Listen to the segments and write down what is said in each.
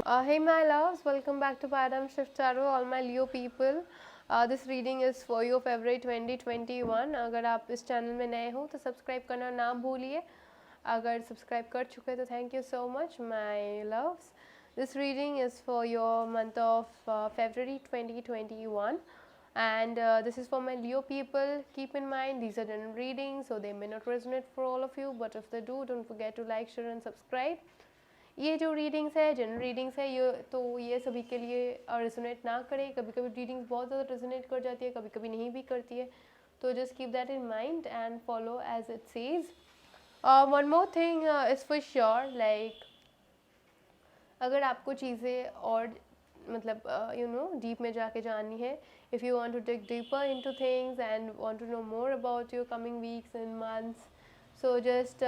Hey my loves, welcome back to Paradigm Shift Tarot, all my Leo people. This reading is for you February 2021. अगर आप इस channel में नए हो तो सब्सक्राइब करना ना भूलिए. अगर सब्सक्राइब कर चुके तो thank you so much my loves. This reading is for your month of February 2021. And this is for my Leo people. Keep in mind these are general readings, so they may not resonate for all of you, but if they do, don't forget to like, share and subscribe. ये जो readings है general readings है ये सभी के लिए resonate ना करें. कभी कभी रीडिंग्स बहुत ज़्यादा रेजोनेट कर जाती है, कभी कभी नहीं भी करती है, तो just keep that in mind and follow as it says. One more thing is for sure, like अगर आपको चीज़ें और मतलब डीप में जाके जाननी है, if you want to take deeper into things and want to know more about your coming weeks and months, so just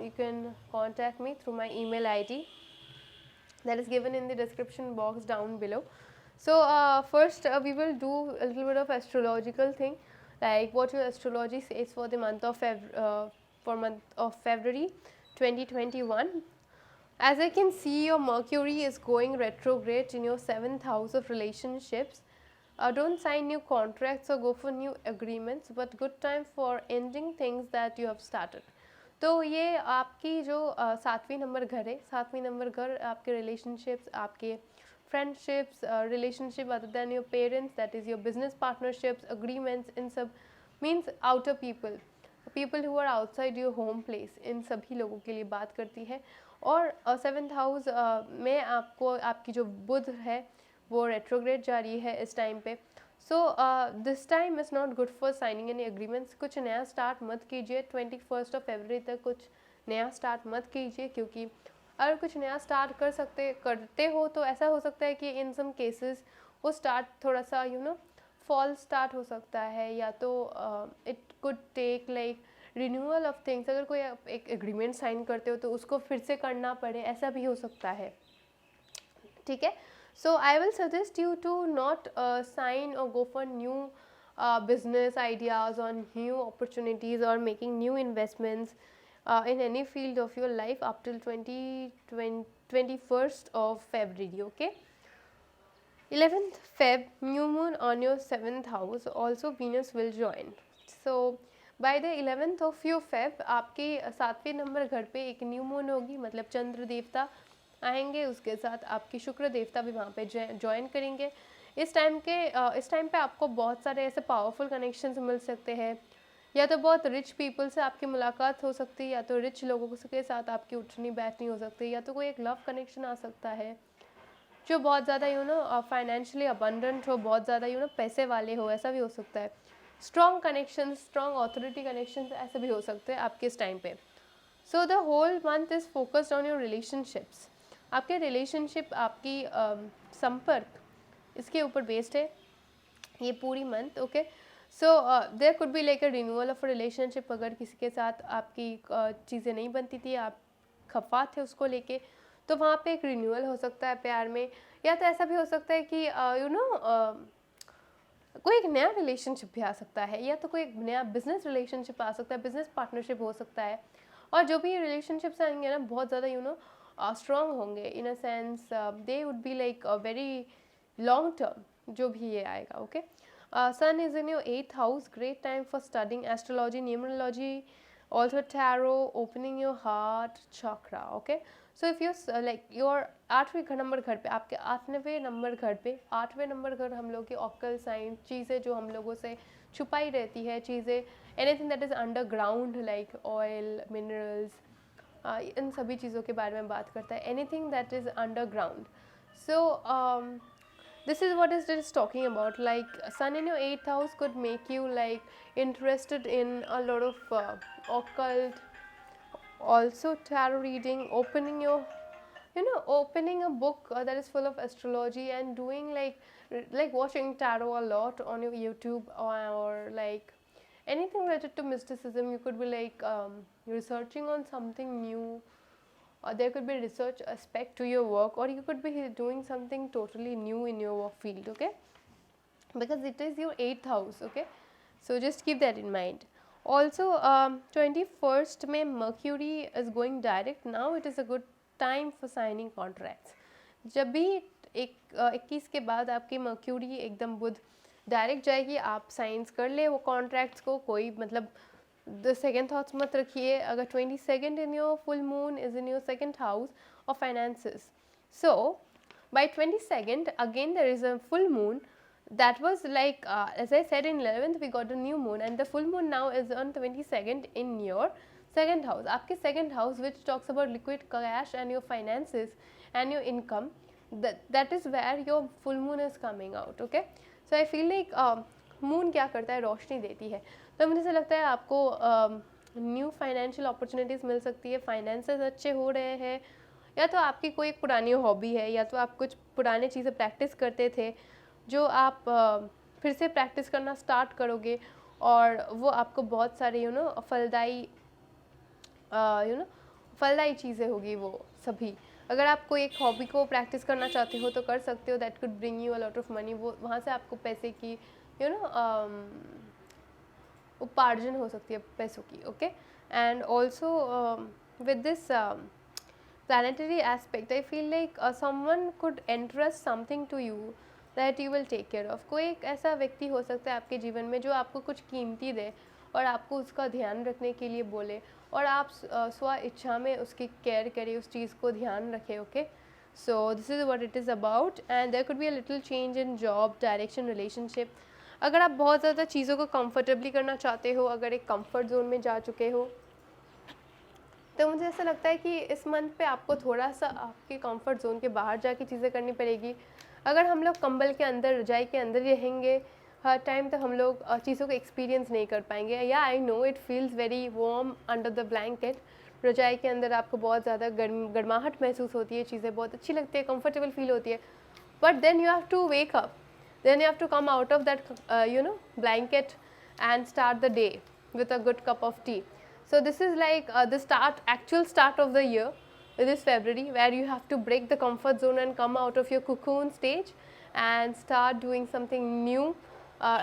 you can contact me through my email ID that is given in the description box down below. So first we will do a little bit of astrological thing, like what your astrology says for the month of February 2021. As I can see, your Mercury is going retrograde in your 7th house of relationships. Don't sign new contracts or go for new agreements, but good time for ending things that you have started. तो ये आपकी जो 7वीं number घर है, 7वीं number घर आपके relationships, आपके friendships, relationship other than your parents, that is your business partnerships, agreements, इन सब means outer people who are outside your home place, इन सभी लोगों के लिए बात करती है. और 7th हाउस में आपको आपकी जो बुध है वो रेट्रोग्रेड जा रही है इस टाइम पे. So this time is not good for signing any agreements. कुछ नया स्टार्ट मत कीजिए 21 फरवरी तक, कुछ नया स्टार्ट मत कीजिए, क्योंकि अगर कुछ नया स्टार्ट करते हो तो ऐसा हो सकता है कि इन सम केसेस वो स्टार्ट थोड़ा सा फॉल स्टार्ट हो सकता है, या तो it could take like renewal of things. अगर कोई एक एग्रीमेंट साइन करते हो तो उसको फिर से करना पड़े, ऐसा भी हो सकता है. ठीक है. So I will suggest you to not sign or go for new business ideas or new opportunities or making new investments in any field of your life up till 21st of February. Okay. 11th Feb, new moon on your 7th house, also Venus will join. So by the 11th of your Feb, आपके 7वें number घर पे एक new moon होगी, मतलब चंद्र देवता आएंगे, उसके साथ आपके शुक्र देवता भी वहाँ पे ज्वाइन करेंगे. इस टाइम पे आपको बहुत सारे ऐसे पावरफुल कनेक्शंस मिल सकते हैं, या तो बहुत रिच पीपल से आपकी मुलाकात हो सकती है, या तो रिच लोगों के साथ आपकी उठनी बैठनी हो सकती है, या तो कोई एक लव कनेक्शन आ सकता है जो बहुत ज़्यादा फाइनेंशियली अबंडेंट हो, बहुत ज़्यादा पैसे वाले हो, ऐसा भी हो सकता है. Strong connection, strong authority connection ऐसे भी हो सकते हैं आपके इस टाइम पे. So the whole month is focused on your relationships. आपके रिलेशनशिप, आपकी संपर्क, इसके ऊपर बेस्ड है ये पूरी मंथ. Okay. So there could be like a renewal of relationship. अगर किसी के साथ आपकी चीज़ें नहीं बनती थी, आप खफा थे उसको लेके, तो वहाँ पे एक रिन्यूअल हो सकता है प्यार में. या तो ऐसा भी हो सकता है कि कोई एक नया रिलेशनशिप भी आ सकता है, या तो कोई एक नया बिजनेस रिलेशनशिप आ सकता है, बिजनेस पार्टनरशिप हो सकता है. और जो भी रिलेशनशिप्स आएंगे ना, बहुत ज़्यादा स्ट्रॉन्ग होंगे, in a sense they would be like very long term, जो भी ये आएगा. Okay. Sun is in your 8th house, great time for studying astrology, numerology, also tarot, opening your heart chakra. Okay. So if you like your 8वें number घर पे, आपके 8वें number घर पे, 8वें नंबर घर हम लोग की ऑक्कल साइंस, चीज़ें जो हम लोगों से छुपाई रहती है, चीज़ें anything that is underground like oil, minerals, इन सभी चीज़ों के बारे में बात करता है. Anything that is underground. So this is what it is talking about, like sun in your 8th house could make you like interested in a lot of occult, also tarot reading, opening your opening a book that is full of astrology and doing like watching tarot a lot on your YouTube, or like anything related to mysticism. You could be like researching on something new, or there could be a research aspect to your work, or you could be doing something totally new in your work field. Okay. Because it is your 8th house. Okay. So just keep that in mind. Also 21st May, Mercury is going direct. Now it is a good time for signing contracts. जब भी 21 के बाद आपकी mercury एकदम बुध direct जाएगी, आप science कर ले वो कॉन्ट्रैक्ट्स को, कोई मतलब द सेकेंड थॉट्स मत रखिए. अगर 22nd in your full moon is in your second house of finances, so by 22nd again there is a full moon that was like as I said in 11th we got a new moon and the full moon now is on 22nd in your second house. आपके second house which talks about liquid cash and your finances and your income, that is where your full moon is coming out. Okay, so I feel like moon क्या करता है, रोशनी देती है. तो मुझे ऐसा लगता है आपको न्यू फाइनेंशियल अपॉर्चुनिटीज़ मिल सकती है, फाइनेंसेस अच्छे हो रहे हैं, या तो आपकी कोई एक पुरानी हॉबी है, या तो आप कुछ पुराने चीज़ें प्रैक्टिस करते थे जो आप फिर से प्रैक्टिस करना स्टार्ट करोगे और वो आपको बहुत सारे फलदायी चीज़ें होगी वो सभी. अगर आप कोई एक हॉबी को प्रैक्टिस करना चाहते हो तो कर सकते हो, that could bring you a lot of money. वो वहाँ से आपको पैसे की उपार्जन हो सकती है पैसों की. Okay, and also with this planetary aspect I feel like someone could entrust something to you that you will take care of. कोई एक ऐसा व्यक्ति हो सकता है आपके जीवन में जो आपको कुछ कीमती दे और आपको उसका ध्यान रखने के लिए बोले और आप स्व इच्छा में उसकी केयर करें, उस चीज़ को ध्यान रखें. Okay, so this is what it is about and there could be a little change in job direction, relationship. अगर आप बहुत ज़्यादा चीज़ों को कंफर्टेबली करना चाहते हो, अगर एक कंफर्ट जोन में जा चुके हो, तो मुझे ऐसा लगता है कि इस मंथ पे आपको थोड़ा सा आपके कंफर्ट जोन के बाहर जाके चीज़ें करनी पड़ेगी. अगर हम लोग कंबल के अंदर, रजाई के अंदर रहेंगे हर टाइम, तो हम लोग चीज़ों को एक्सपीरियंस नहीं कर पाएंगे. या I know it feels very warm under the blanket. रजाई के अंदर आपको बहुत ज़्यादा गर्माहट महसूस होती है, चीज़ें बहुत अच्छी लगती है, कंफर्टेबल फील होती है. But then you have to wake up, then you have to come out of that blanket and start the day with a good cup of tea. So this is like the actual start of the year, this February, where you have to break the comfort zone and come out of your cocoon stage and start doing something new,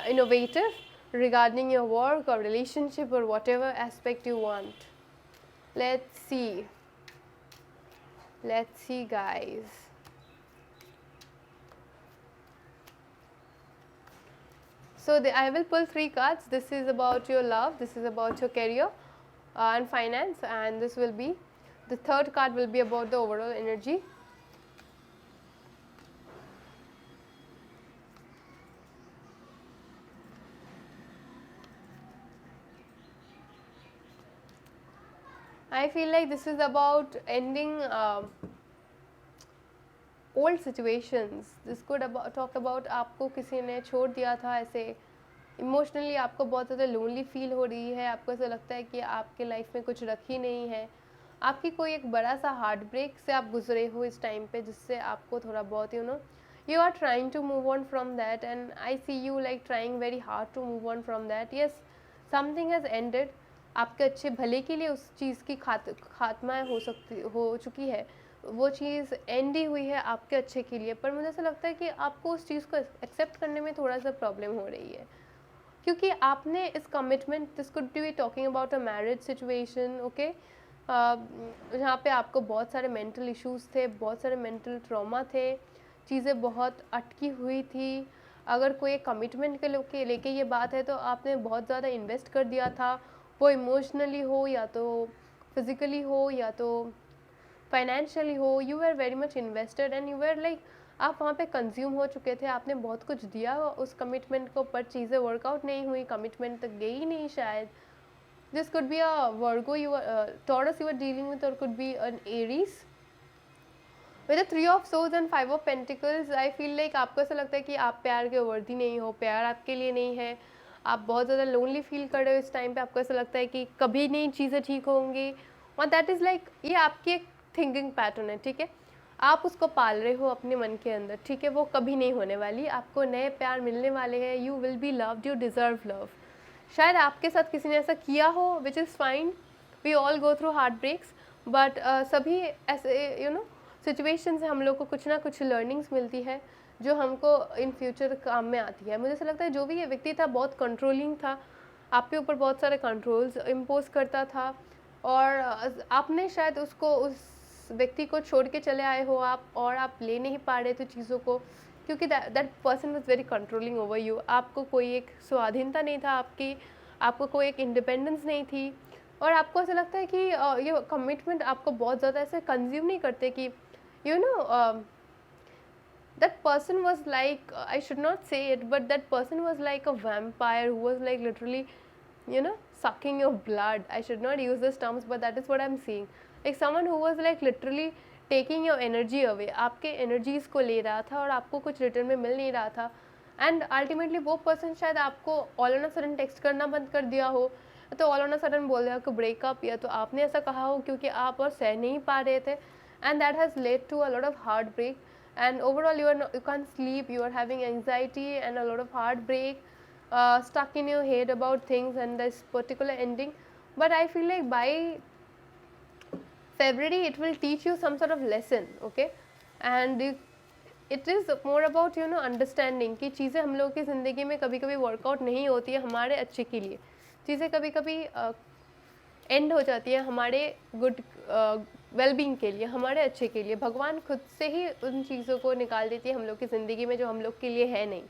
innovative regarding your work or relationship or whatever aspect you want. Let's see guys. So I will pull 3 cards. This is about your love, this is about your career and finance, and this will be, the third card will be about the overall energy. I feel like this is about ending old situations. This could talk about आपको किसी ने छोड़ दिया था, ऐसे emotionally आपको बहुत ज़्यादा लोनली फील हो रही है, आपको ऐसा लगता है कि आपके लाइफ में कुछ रख ही नहीं है, आपकी कोई एक बड़ा सा हार्ट ब्रेक से आप गुजरे हो इस टाइम पे, जिससे आपको थोड़ा बहुत you are trying to move on from that, and I see you like trying very hard to move on from that. Yes, something has ended. आपके अच्छे भले के लिए उस चीज़ की खात्मा हो चुकी है, वो चीज़ एंड ही हुई है आपके अच्छे के लिए. पर मुझे ऐसा लगता है कि आपको उस चीज़ को एक्सेप्ट करने में थोड़ा सा प्रॉब्लम हो रही है, क्योंकि आपने इस commitment, this could be talking about a marriage situation. Okay, जहाँ पे आपको बहुत सारे मेंटल इश्यूज थे, बहुत सारे मेंटल ट्रॉमा थे, चीज़ें बहुत अटकी हुई थी. अगर कोई कमिटमेंट के लेके ये बात है, तो आपने बहुत ज़्यादा इन्वेस्ट कर दिया था, वो इमोशनली हो या तो फिज़िकली हो या तो फाइनेंशियली हो. You are very much invested and you are like, आप वहाँ पे कंज्यूम हो चुके थे, आपने बहुत कुछ दिया उस कमिटमेंट को, पर चीज़ें वर्कआउट नहीं हुई, कमिटमेंट तक गई नहीं शायद. This could be a Virgo, Taurus you are dealing with, और could be an Aries with 3 of swords and 5 of pentacles. I feel like आपको ऐसा लगता है कि आप प्यार के वर्दी नहीं हो, प्यार आपके लिए नहीं है, आप बहुत ज़्यादा लोनली फील कर रहे हो इस टाइम पे, आपको ऐसा लगता है कि कभी नहीं चीज़ें ठीक होंगी, और दैट इज़ लाइक, ये आपकी एक थिंकिंग पैटर्न है. ठीक है, आप उसको पाल रहे हो अपने मन के अंदर. ठीक है, वो कभी नहीं होने वाली, आपको नए प्यार मिलने वाले हैं. You will be loved, you deserve love. शायद आपके साथ किसी ने ऐसा किया हो, which is fine, we all go through heart breaks, but सभी ऐसे सिचुएशन से हम लोग को कुछ ना कुछ लर्निंग्स मिलती है जो हमको इन फ्यूचर काम में आती है. मुझे ऐसा लगता है जो भी ये व्यक्ति था बहुत कंट्रोलिंग था, आपके ऊपर बहुत सारे कंट्रोल्स इम्पोज करता था, और आपने शायद उसको उस उस व्यक्ति को छोड़ के चले आए हो आप और आप ले नहीं पा रहे थे चीज़ों को, क्योंकि that person was very controlling over you. आपको कोई एक स्वाधीनता नहीं था आपकी, आपको कोई एक इंडिपेंडेंस नहीं थी, और आपको ऐसा लगता है कि ये कमिटमेंट आपको बहुत ज़्यादा ऐसे कंज्यूम नहीं करते कि you know that person was like, I should not say it, but that person was like a vampire who was like literally, you know, sucking your blood. I should not use these terms, but that is what I'm seeing. Like someone who was like literally taking your energy away, आपके energies को ले रहा था और आपको कुछ return में मिल नहीं रहा था, and ultimately वो person शायद आपको all on a sudden text करना बंद कर दिया हो, तो all on a sudden बोल दिया कि breakup, या तो आपने ऐसा कहा हो क्योंकि आप और सह नहीं पा रहे थे, and that has led to a lot of heartbreak, and overall you can't sleep, you are having anxiety and a lot of heartbreak stuck in your head about things and this particular ending. But I feel like by February it will teach you some sort of lesson, okay, and it is more about understanding कि चीज़ें हम लोगों की ज़िंदगी में कभी कभी workout नहीं होती है हमारे अच्छे के लिए, चीज़ें कभी कभी एंड हो जाती है हमारे गुड वेलबींग के लिए, हमारे अच्छे के लिए। भगवान खुद से ही उन चीज़ों को निकाल देती है हम लोग की ज़िंदगी में जो हम लोग के लिए है नहीं।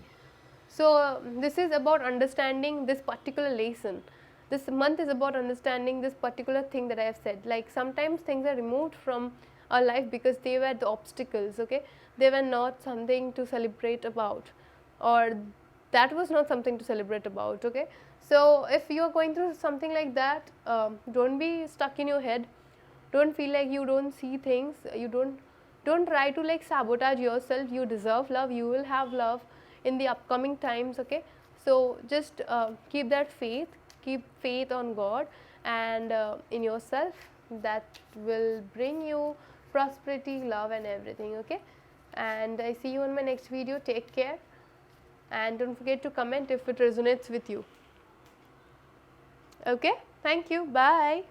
सो this is about understanding this particular lesson, this month is about understanding this particular thing that I have said. Like sometimes things are removed from our life because they were the obstacles, okay, they were not something to celebrate about, or that was not something to celebrate about, okay. So if you are going through something like that, don't be stuck in your head, don't feel like you don't see things, you don't try to like sabotage yourself. You deserve love, you will have love in the upcoming times, okay. So just keep that faith, keep faith on God and in yourself. That will bring you prosperity, love and everything, okay. And I see you on my next video. Take care and don't forget to comment if it resonates with you, okay. Thank you, bye.